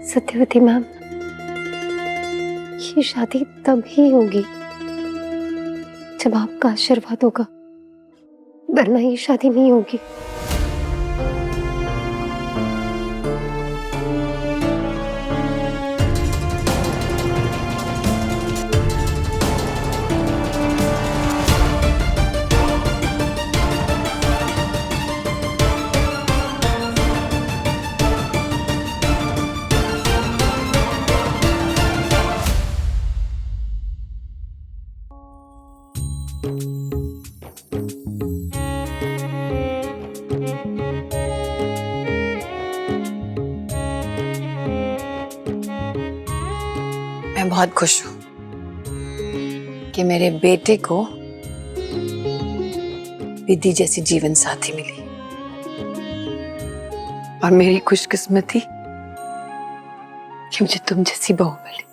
Satyavati ma'am, ये शादी तब ही होगी जब आपका आशीर्वाद होगा, वरना ये शादी नहीं होगी। मैं बहुत खुश हूं कि मेरे बेटे को विधि जैसी जीवन साथी मिली, और मेरी खुशकिस्मती कि मुझे तुम जैसी बहू मिली।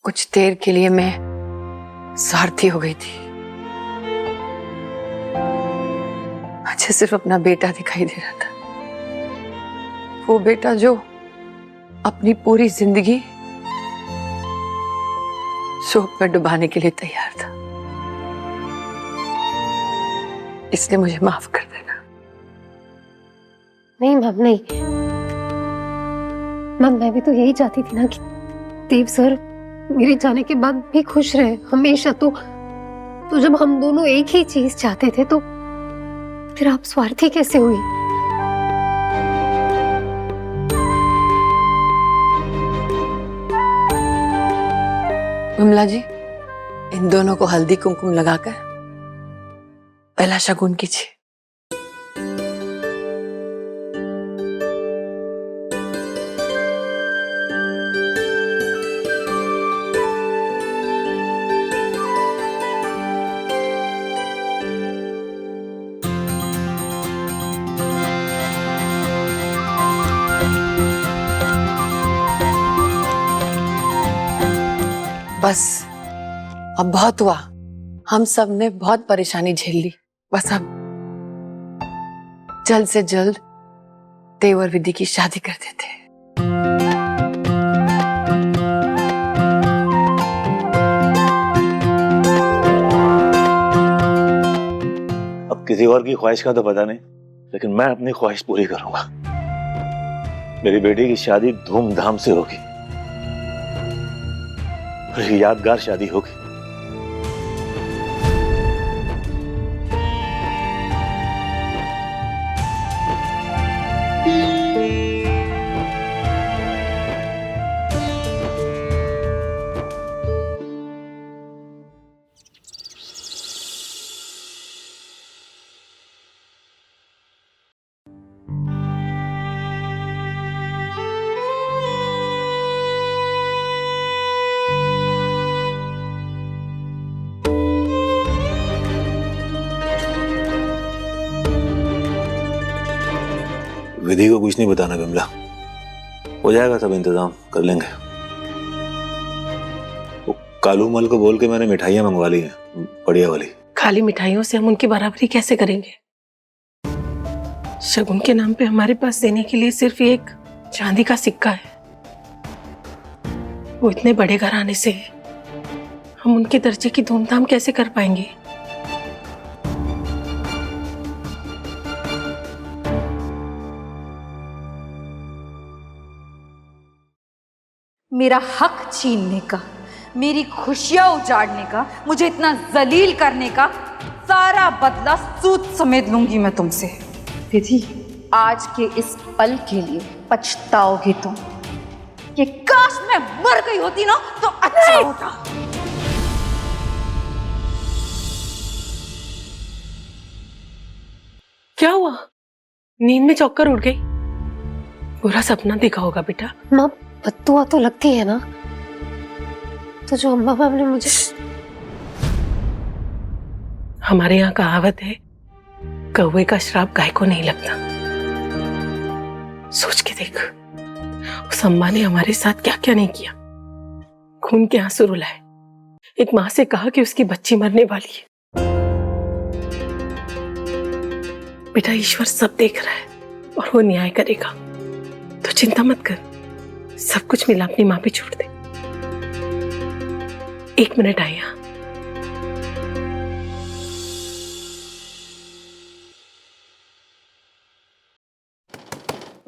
कुछ देर के लिए मैं स्वार्थी हो गई थी, मुझे सिर्फ अपना बेटा दिखाई दे रहा था, वो बेटा जो अपनी पूरी जिंदगी शोक में डुबाने के लिए तैयार था। इसलिए मुझे माफ कर देना। नहीं मैम, नहीं मैम, मैं भी तो यही चाहती थी ना कि देव सर मेरे जाने के बाद भी खुश रहे हमेशा। तो जब हम दोनों एक ही चीज चाहते थे तो फिर आप स्वार्थी कैसे हुई? विमला जी, इन दोनों को हल्दी कुमकुम लगाकर पहला शगुन कीजिए। बस अब बहुत हुआ, हम सब ने बहुत परेशानी झेल ली। बस अब जल्द से जल्द देव और विधि की शादी कर देते हैं। अब किसी और की ख्वाहिश का तो पता नहीं, लेकिन मैं अपनी ख्वाहिश पूरी करूंगा। मेरी बेटी की शादी धूमधाम से होगी और यादगार शादी होगी। विधि को कुछ नहीं बताना विमला, हो जाएगा सब इंतजाम कर लेंगे। वो कालू मल को बोल के मैंने मिठाइयां मंगवा ली हैं, बढ़िया वाली। खाली मिठाइयों से हम उनकी बराबरी कैसे करेंगे? शगुन के नाम पे हमारे पास देने के लिए सिर्फ एक चांदी का सिक्का है। वो इतने बड़े घराने से हम उनके दर्जे की धूमधाम कैसे कर पाएंगे? मेरा हक छीनने का, मेरी खुशियां उजाड़ने का, मुझे इतना जलील करने का सारा बदला सूद समेत लूंगी मैं तुमसे। विधि, आज के इस पल के लिए पछताओगे तुम। कि काश मैं मर गई होती ना तो अच्छा होता। क्या हुआ? नींद में चौंक कर उठ गई? बुरा सपना देखा होगा बेटा। माँ, बद्दुआ तो लगती है ना, तो जो अम्मा मैम ने मुझे। हमारे यहाँ कहावत है, कौवे का श्राप गाय को नहीं लगता। सोच के देख, उस अम्मा ने हमारे साथ क्या क्या नहीं किया। खून के आंसू रुलाए, एक माँ से कहा कि उसकी बच्ची मरने वाली है। बेटा, ईश्वर सब देख रहा है और वो न्याय करेगा। तो चिंता मत कर, सब कुछ मिला अपनी माँ पे छोड़ दे। 1 मिनट आई। यहाँ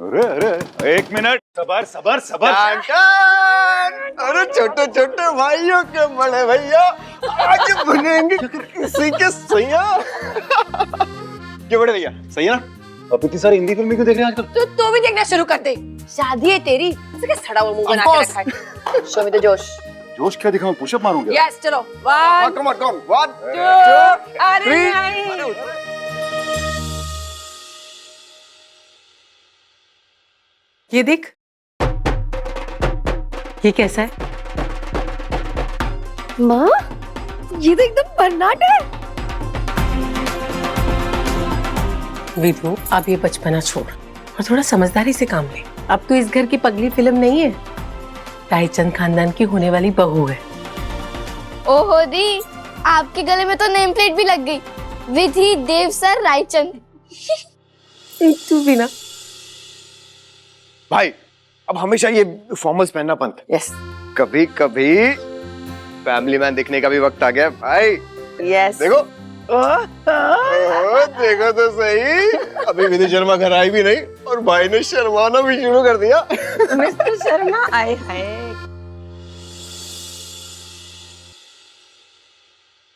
अरे अरे 1 मिनट, सबर सबर सबर। अरे छोटे छोटे भाइयों के बड़े भैया आज बनेंगे किसी के सैया। क्या बड़े भैया सही है ना? अब इतनी सारी हिंदी फिल्में क्यों देख रहे हैं आजकल? तू भी देखना शुरू कर दे। शादी है तेरी, इसे क्या सड़ा हुआ मुंह बना के रखा है। शो मी द जोश। जोश क्या दिखाऊं, पुशअप मारूंगा? यस चलो 1 कम ऑन 1 2 अरे नहीं। ये देख, ये कैसा है? माँ ये तो एकदम भन्नाट है। विधु, अब ये बचपना छोड़ और थोड़ा समझदारी से काम ले। अब तो इस घर की पगली फिल्म नहीं है, रायचंद खानदान की होने वाली बहू है। ओहो दी, आपके गले में तो नेम प्लेट भी लग गई, विधि देव सर रायचंद। तू भी ना भाई, अब हमेशा ये फॉर्मल्स पहनना बंद। यस कभी कभी फैमिली मैन दिखने का भी वक्त आ गया भाई। यस देखो देखो तो सही, अभी विधि शर्मा घर आई भी नहीं और भाई ने शर्माना भी शुरू कर दिया। मिस्टर शर्मा आए हैं।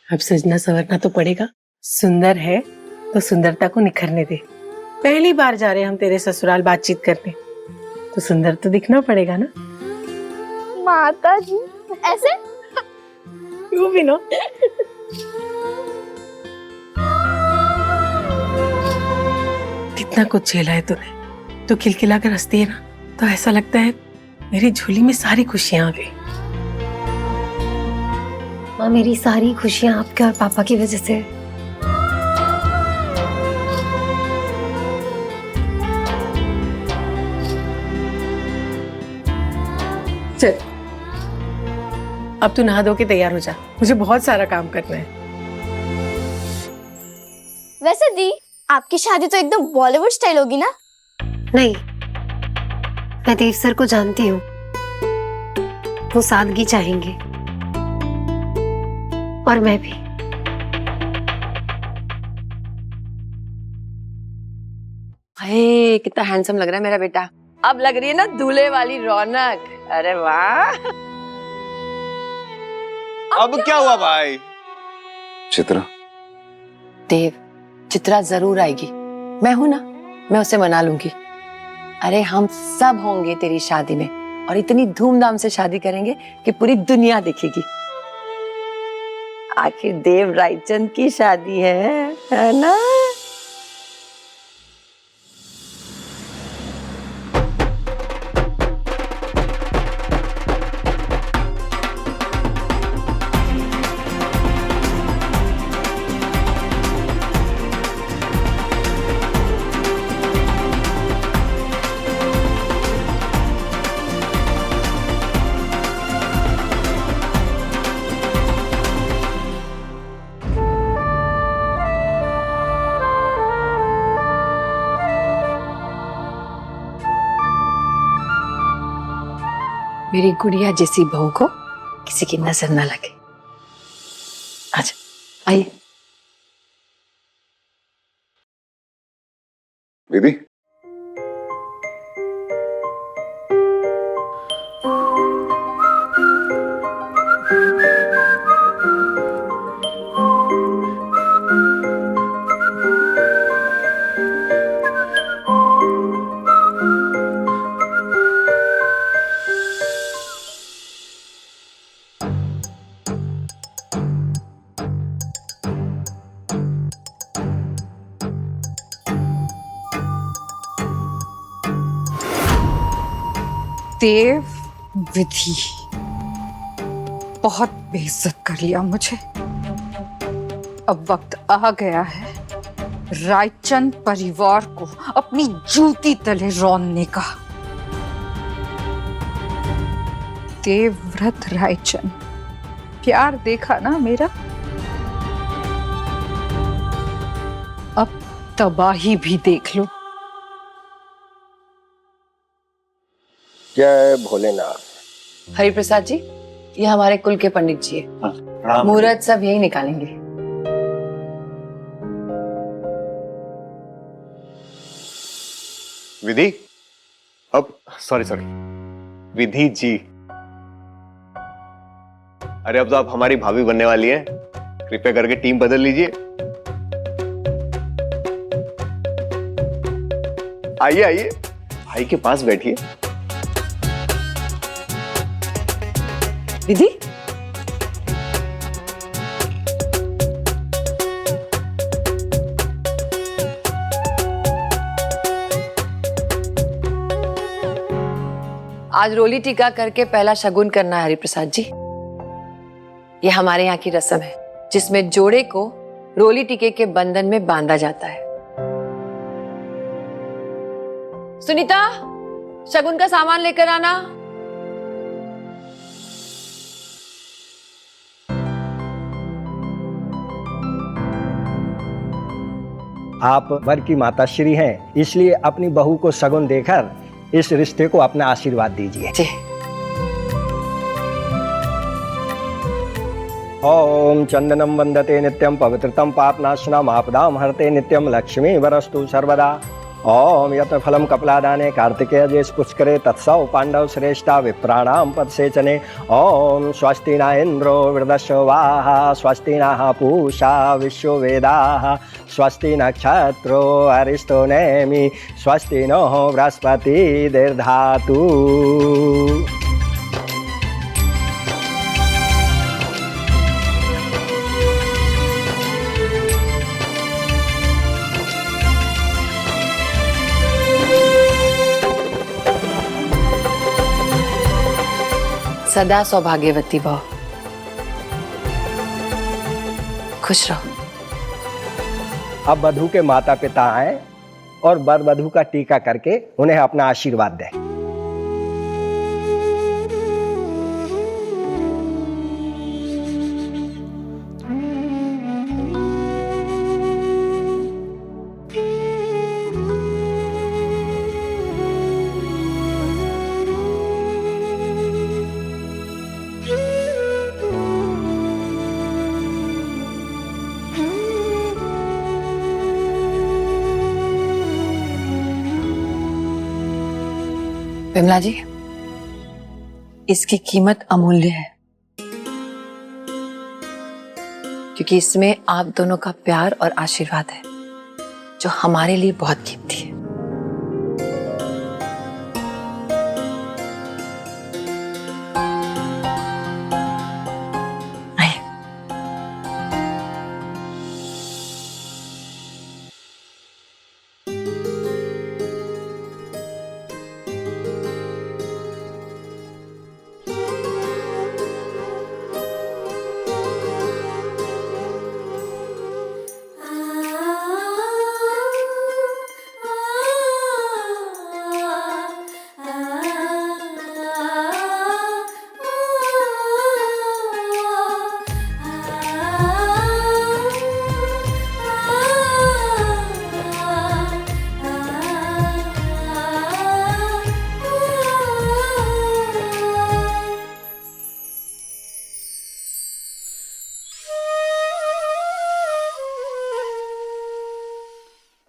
अब सजना संवरना तो पड़ेगा। सुंदर है तो सुंदरता को निखरने दे। पहली बार जा रहे हम तेरे ससुराल बातचीत करने, तो सुंदर तो दिखना पड़ेगा ना। माता जी ऐसे क्यों भी ना। कितना कुछ झेला है तूने, तो खिलखिला कर हंसती है ना, तो ऐसा लगता है मेरी झोली में सारी खुशियां आ गई। माँ, मेरी सारी खुशियाँ आपके और पापा की वजह से। चल अब तू नहा धो के तैयार हो जा, मुझे बहुत सारा काम करना है। वैसे दी, आपकी शादी तो एकदम बॉलीवुड स्टाइल होगी ना? नहीं, मैं देव सर को जानती हूँ, वो सादगी चाहेंगे और मैं भी। हे कितना हैंडसम लग रहा है मेरा बेटा। अब लग रही है ना दूल्हे वाली रौनक। अरे वाह। अब क्या हुआ भाई? चित्रा, देव, चित्रा जरूर आएगी। मैं हूं ना, मैं उसे मना लूंगी। अरे हम सब होंगे तेरी शादी में और इतनी धूमधाम से शादी करेंगे कि पूरी दुनिया देखेगी। आखिर देव रायचंद की शादी है ना? मेरी गुड़िया जैसी बहू को किसी की नजर न लगे। आजा, आइए। दीदी देव विधि, बहुत बेइज्जत कर लिया मुझे। अब वक्त आ गया है रायचंद परिवार को अपनी जूती तले रौंदने का। देवव्रत रायचंद, प्यार देखा ना मेरा, अब तबाही भी देख लो। जय भोलेनाथ। हरिप्रसाद जी, ये हमारे कुल के पंडित जी है। मुहूर्त सब यही निकालेंगे। विधि, अब सॉरी विधि जी। अरे अब तो आप हमारी भाभी बनने वाली हैं, कृपया करके टीम बदल लीजिए। आइए आइए, भाई के पास बैठिए। विधि, आज रोली टीका करके पहला शगुन करना है हरिप्रसाद जी। ये हमारे यहाँ की रस्म है जिसमें जोड़े को रोली टीके के बंधन में बांधा जाता है। सुनीता, शगुन का सामान लेकर आना। आप वर की माताश्री हैं, इसलिए अपनी बहू को शगुन देकर इस रिश्ते को अपना आशीर्वाद दीजिए। जी। ओम चंदनम वंदते नित्यम पवित्रतम पापनाशनम आपदाम हरते नित्यम लक्ष्मी वरस्तु सर्वदा। ओम यत फलम कपलादाने कार्तिकेय जेस पुष्करे तत्सव पांडव श्रेष्ठा विप्राणाम पदसेचने। ओम स्वस्ति न इंद्रो वृद्धश्वाः स्वस्ति नः पूषा विश्ववेदाः स्वस्ति नक्षत्रो अरिष्टो नेमि स्वस्ति नो बृहस्पति दीर्धातु। सदा सौभाग्यवती भव, खुश रहो। अब वधू के माता पिता आए और वर वधू का टीका करके उन्हें अपना आशीर्वाद दें। विमला जी, इसकी कीमत अमूल्य है क्योंकि इसमें आप दोनों का प्यार और आशीर्वाद है जो हमारे लिए बहुत कीमती है।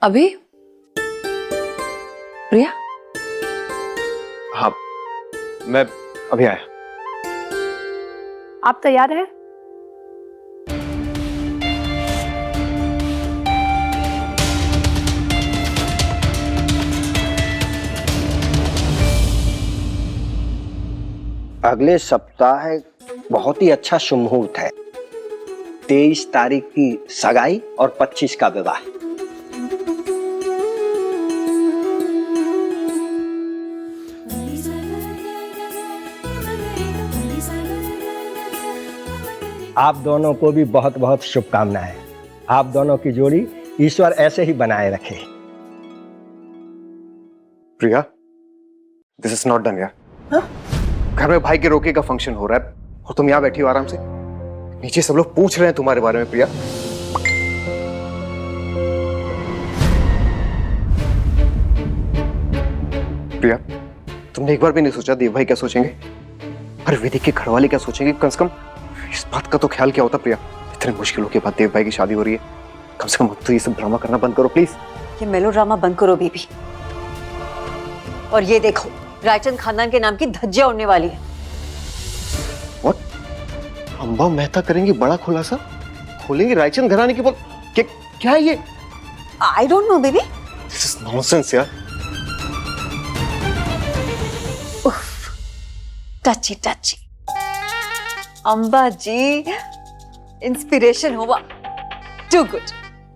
अभी प्रिया, हाँ मैं अभी आया। आप तैयार हैं? अगले सप्ताह बहुत ही अच्छा शुभ मुहूर्त है। 23 तारीख की सगाई और 25 का विवाह। आप दोनों को भी बहुत बहुत शुभकामनाएं। आप दोनों की जोड़ी ईश्वर ऐसे ही बनाए रखे। प्रिया, दिस इज नॉट डन यार। घर में भाई के रोके का फंक्शन हो रहा है और तुम यहाँ बैठी हो आराम से। नीचे सब लोग पूछ रहे हैं तुम्हारे बारे में। प्रिया, प्रिया तुमने एक बार भी नहीं सोचा देव भाई क्या सोचेंगे? अरे विधि के घरवाले क्या सोचेंगे? कम से कम इस बात का तो ख्याल क्या होता प्रिया? इतने मुश्किलों के बाद देव भाई की शादी हो रही है, कम से कम अब तो ये सब ड्रामा करना बंद करो प्लीज। ये मेलोड्रामा बंद करो बेबी। और ये देखो, रायचंद खानदान के नाम की धज्जियां उड़ने वाली है। अंबा मेहता करेंगे बड़ा खुलासा, खोलेंगे रायचंद घराने की क्या है ये? I don't know baby. This is nonsense यार। Touchy touchy Amba ji, inspiration हुआ। Too good.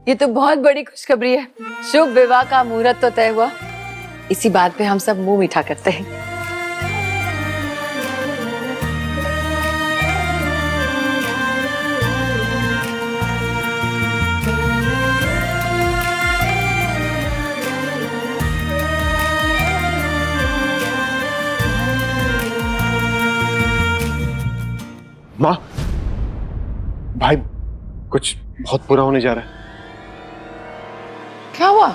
ये तो बहुत बड़ी खुशखबरी है। शुभ विवाह का मुहूर्त तो तय हुआ। इसी बात पे हम सब मुंह मीठा करते हैं। माँ, भाई कुछ बहुत बुरा होने जा रहा है। क्या हुआ?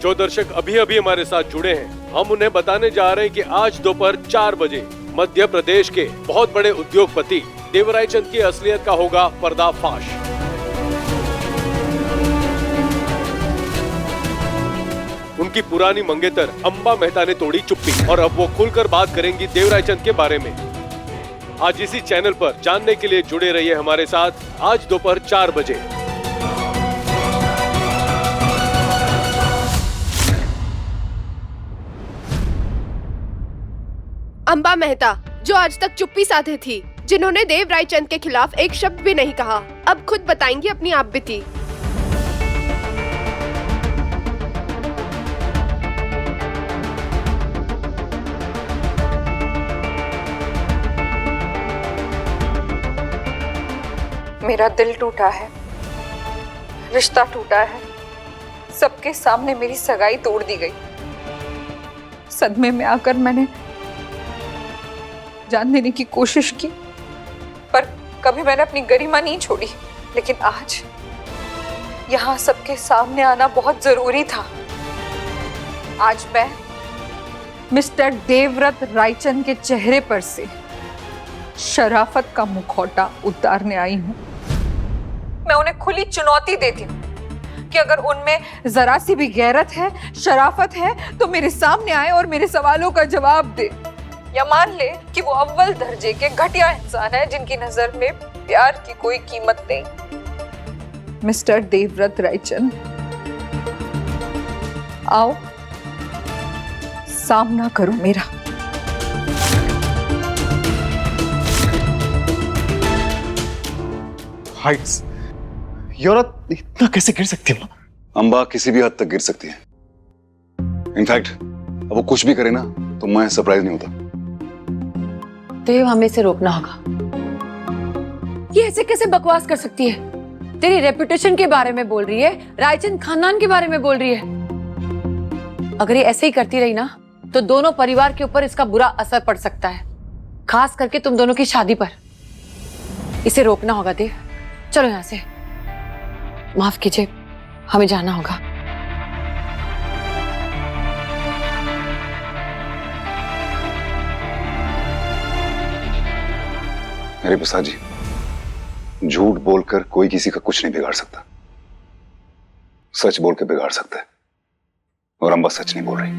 जो दर्शक अभी अभी हमारे साथ जुड़े हैं, हम उन्हें बताने जा रहे हैं कि आज दोपहर 4 बजे मध्य प्रदेश के बहुत बड़े उद्योगपति देवरायचंद की असलियत का होगा पर्दाफाश। उनकी पुरानी मंगेतर अंबा मेहता ने तोड़ी चुप्पी और अब वो खुलकर बात करेंगी देवरायचंद के बारे में। आज इसी चैनल पर जानने के लिए जुड़े रहिए हमारे साथ आज दोपहर 4 बजे। अंबा मेहता, जो आज तक चुप्पी साधे थी, जिन्होंने देव रायचंद के खिलाफ एक शब्द भी नहीं कहा, अब खुद बताएंगी अपनी आप बीती। मेरा दिल टूटा है, रिश्ता टूटा है, सबके सामने मेरी सगाई तोड़ दी गई। सदमे में आकर मैंने जान देने की कोशिश की, पर कभी मैंने अपनी गरिमा नहीं छोड़ी। लेकिन आज यहाँ सबके सामने आना बहुत जरूरी था। आज मैं मिस्टर देवव्रत रायचंद के चेहरे पर से शराफत का मुखौटा उतारने आई हूँ। मैं उन्हें खुली चुनौती देती हूँ कि अगर उनमें जरा सी भी गैरत है, शराफत है, तो मेरे सामने आए और मेरे सवालों का जवाब दे, या मान ले कि वो अव्वल दर्जे के घटिया इंसान है जिनकी नजर में प्यार की कोई कीमत नहीं। मिस्टर देवव्रत रायचंद, आओ सामना करो मेरा। हाइट्स, ये औरत इतना कैसे गिर सकती है? अंबा किसी भी हद तक गिर सकती है। इनफैक्ट अब वो कुछ भी करे ना तो मैं सरप्राइज नहीं होता। देव, हमें इसे रोकना होगा। ये ऐसे कैसे बकवास कर सकती है? तेरी रेपुटेशन के बारे में बोल रही है, रायचंद खानदान के बारे में बोल रही है। अगर ये ऐसे ही करती रही ना तो दोनों परिवार के ऊपर इसका बुरा असर पड़ सकता है, खास करके तुम दोनों की शादी पर। इसे रोकना होगा देव। चलो यहाँ से। माफ कीजिए, हमें जाना होगा। मेरे प्रसाद जी, झूठ बोलकर कोई किसी का कुछ नहीं बिगाड़ सकता, सच बोल के बिगाड़ सकता है। और अंबा सच नहीं बोल रही,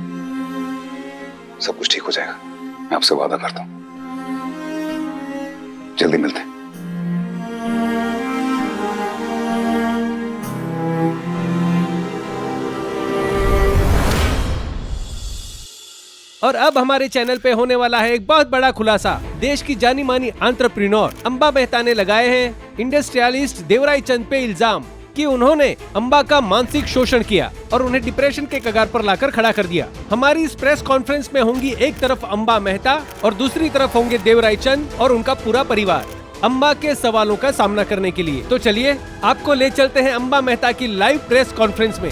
सब कुछ ठीक हो जाएगा, मैं आपसे वादा करता हूं। जल्दी मिलते हैं। और अब हमारे चैनल पे होने वाला है एक बहुत बड़ा खुलासा। देश की जानी मानी एंटरप्रेन्योर अंबा मेहता ने लगाए हैं इंडस्ट्रियलिस्ट देवरायचंद पे इल्जाम कि उन्होंने अंबा का मानसिक शोषण किया और उन्हें डिप्रेशन के कगार पर लाकर खड़ा कर दिया। हमारी इस प्रेस कॉन्फ्रेंस में होंगी एक तरफ अंबा मेहता और दूसरी तरफ होंगे देवरायचंद और उनका पूरा परिवार अंबा के सवालों का सामना करने के लिए। तो चलिए आपको ले चलते हैं अंबा मेहता की लाइव प्रेस कॉन्फ्रेंस में।